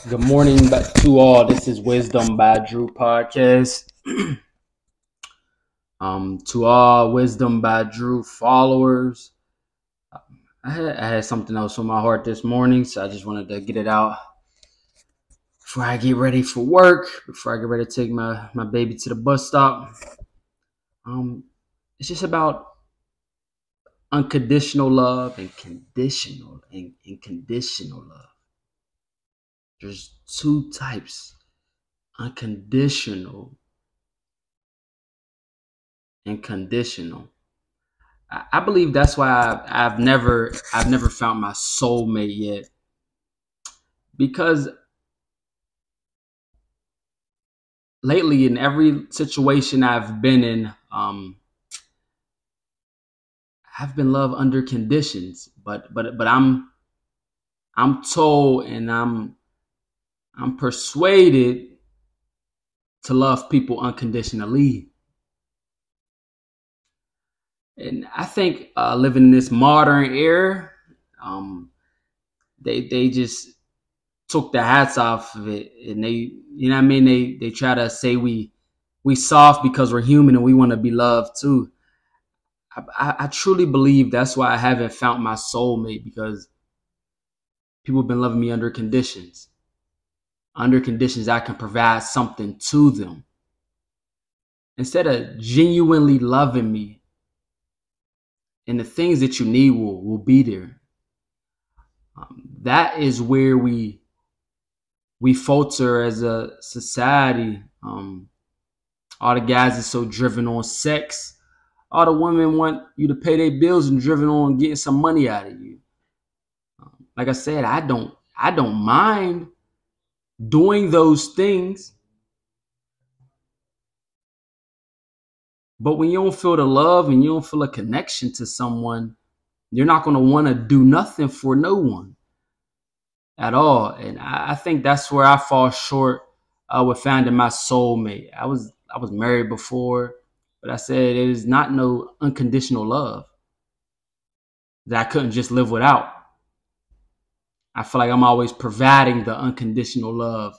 Good morning to all. This is Wisdom by Drew Podcast. To all Wisdom by Drew followers, I had something else on my heart this morning, so I just wanted to get it out before I get ready for work, before I get ready to take my baby to the bus stop. It's just about unconditional love and conditional love. There's two types: unconditional and conditional. I believe that's why I've never found my soulmate yet, because lately in every situation I've been in, I've been loved under conditions, but I'm told and I'm persuaded to love people unconditionally. And I think living in this modern era, they just took the hats off of it, and they, you know what I mean, they try to say we soft because we're human and we want to be loved too. I truly believe that's why I haven't found my soulmate, because people have been loving me under conditions. Under conditions I can provide something to them, instead of genuinely loving me. And the things that you need will be there. That is where we falter as a society. All the guys are so driven on sex. All the women want you to pay their bills and driven on getting some money out of you. Like I said, I don't mind doing those things. But when you don't feel the love and you don't feel a connection to someone, you're not going to want to do nothing for no one at all. And I think that's where I fall short with finding my soulmate. I was married before, but I said it is not no unconditional love that I couldn't just live without. I feel like I'm always providing the unconditional love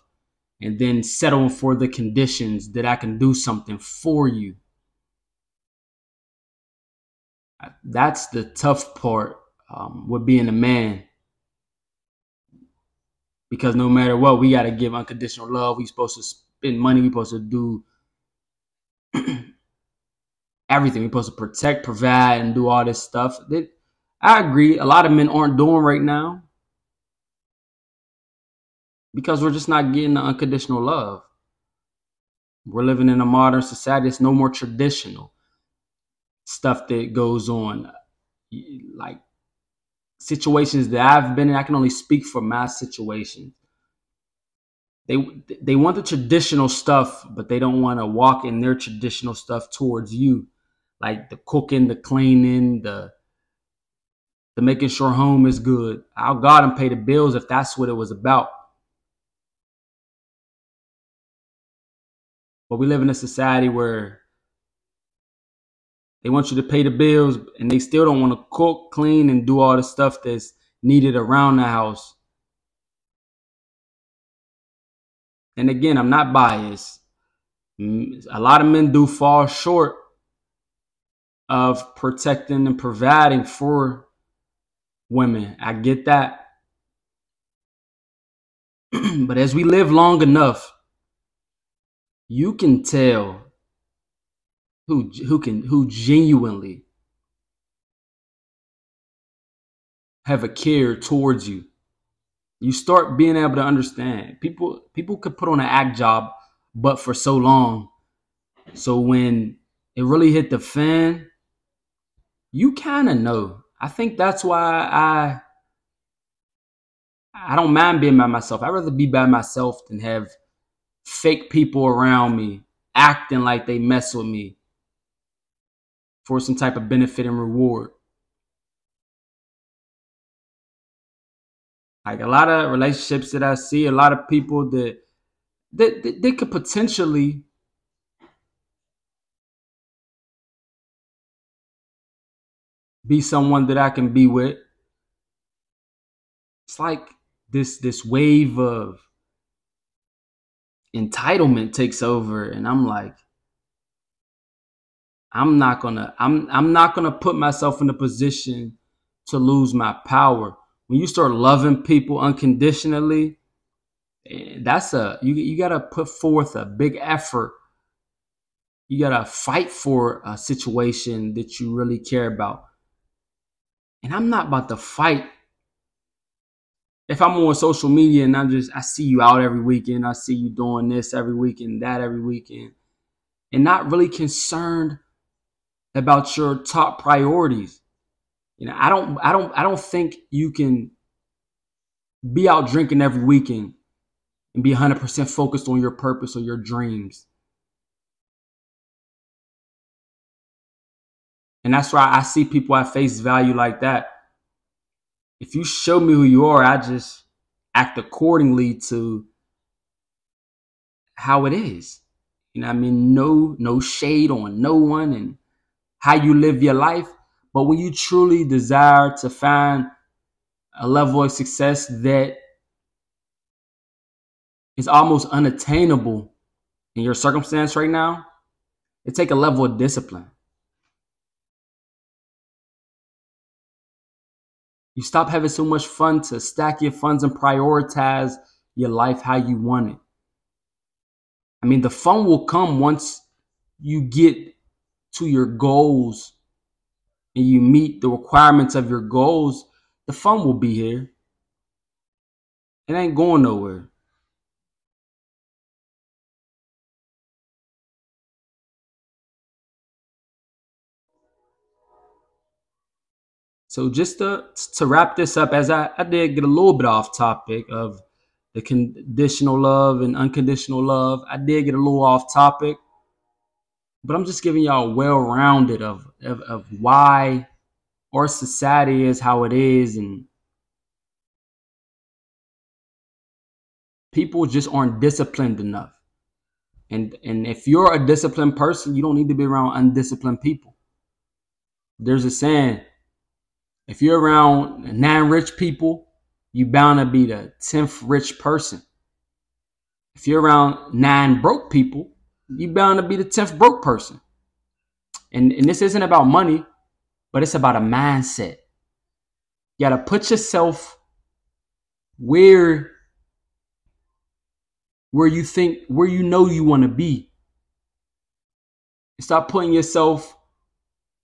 and then settling for the conditions that I can do something for you. That's the tough part with being a man. Because no matter what, we got to give unconditional love. We supposed to spend money. We supposed to do everything. We supposed to protect, provide, and do all this stuff. I agree. A lot of men aren't doing right now because we're just not getting the unconditional love. We're living in a modern society. It's no more traditional stuff that goes on. Like situations that I've been in, I can only speak for my situation. They want the traditional stuff, but they don't want to walk in their traditional stuff towards you, like the cooking, the cleaning, the making sure home is good. I'll go out and pay the bills if that's what it was about. But we live in a society where they want you to pay the bills and they still don't want to cook, clean, and do all the stuff that's needed around the house. And again, I'm not biased. A lot of men do fall short of protecting and providing for women. I get that. But as we live long enough, you can tell who genuinely have a care towards you. You start being able to understand. People could put on an act job, but for so long. So when it really hit the fan, you kind of know. I think that's why I don't mind being by myself. I'd rather be by myself than have fake people around me acting like they mess with me for some type of benefit and reward. Like a lot of relationships that I see, a lot of people that they could potentially be someone that I can be with. It's like this wave of entitlement takes over, and I'm like, I'm not gonna put myself in a position to lose my power. When you start loving people unconditionally, that's you gotta put forth a big effort. You gotta fight for a situation that you really care about. And I'm not about to fight. If I'm on social media and I see you out every weekend, I see you doing this every weekend, that every weekend, and not really concerned about your top priorities. I don't think you can be out drinking every weekend and be 100% focused on your purpose or your dreams. And that's why I see people at face value like that. If you show me who you are, I just act accordingly to how it is. I mean, no shade on no one and how you live your life. But when you truly desire to find a level of success that is almost unattainable in your circumstance right now, it takes a level of discipline. You stop having so much fun to stack your funds and prioritize your life how you want it. I mean, the fun will come once you get to your goals and you meet the requirements of your goals. The fun will be here. It ain't going nowhere. So just to wrap this up, as I did get a little bit off topic of the conditional love and unconditional love. I did get a little off topic, but I'm just giving y'all well-rounded of why our society is how it is, and people just aren't disciplined enough. And if you're a disciplined person, you don't need to be around undisciplined people. There's a saying, if you're around 9 rich people, you're bound to be the 10th rich person. If you're around 9 broke people, you're bound to be the 10th broke person. And this isn't about money, but it's about a mindset. You got to put yourself where you know you want to be. Stop putting yourself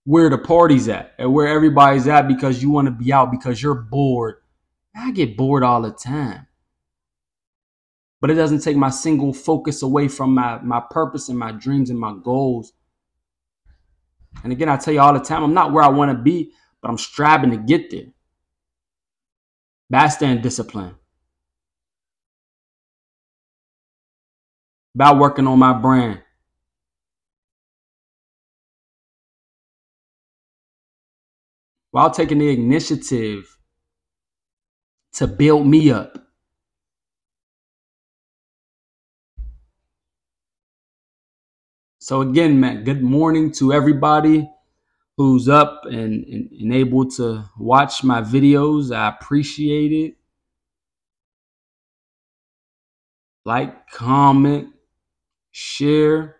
where the party's at and where everybody's at because you want to be out, because you're bored. I get bored all the time. But it doesn't take my single focus away from my purpose and my dreams and my goals. And again, I tell you all the time, I'm not where I want to be, but I'm striving to get there. By staying disciplined. About working on my brand. While taking the initiative to build me up. So again, man, good morning to everybody who's up and able to watch my videos. I appreciate it. Like, comment, share.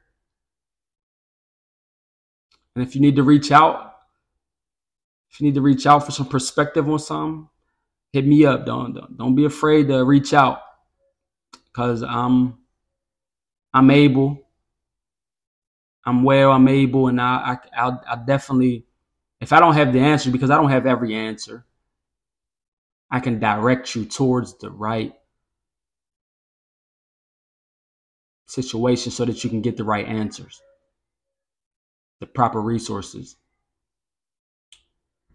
And if you need to reach out for some perspective on something, hit me up. Don't be afraid to reach out, because I'm able. I'm able, and I'll definitely, if I don't have the answer, because I don't have every answer, I can direct you towards the right situation so that you can get the right answers, the proper resources.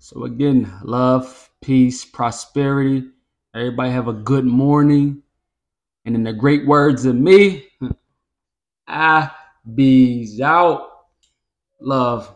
So again, love, peace, prosperity. Everybody have a good morning. And in the great words of me, I bees out. Love.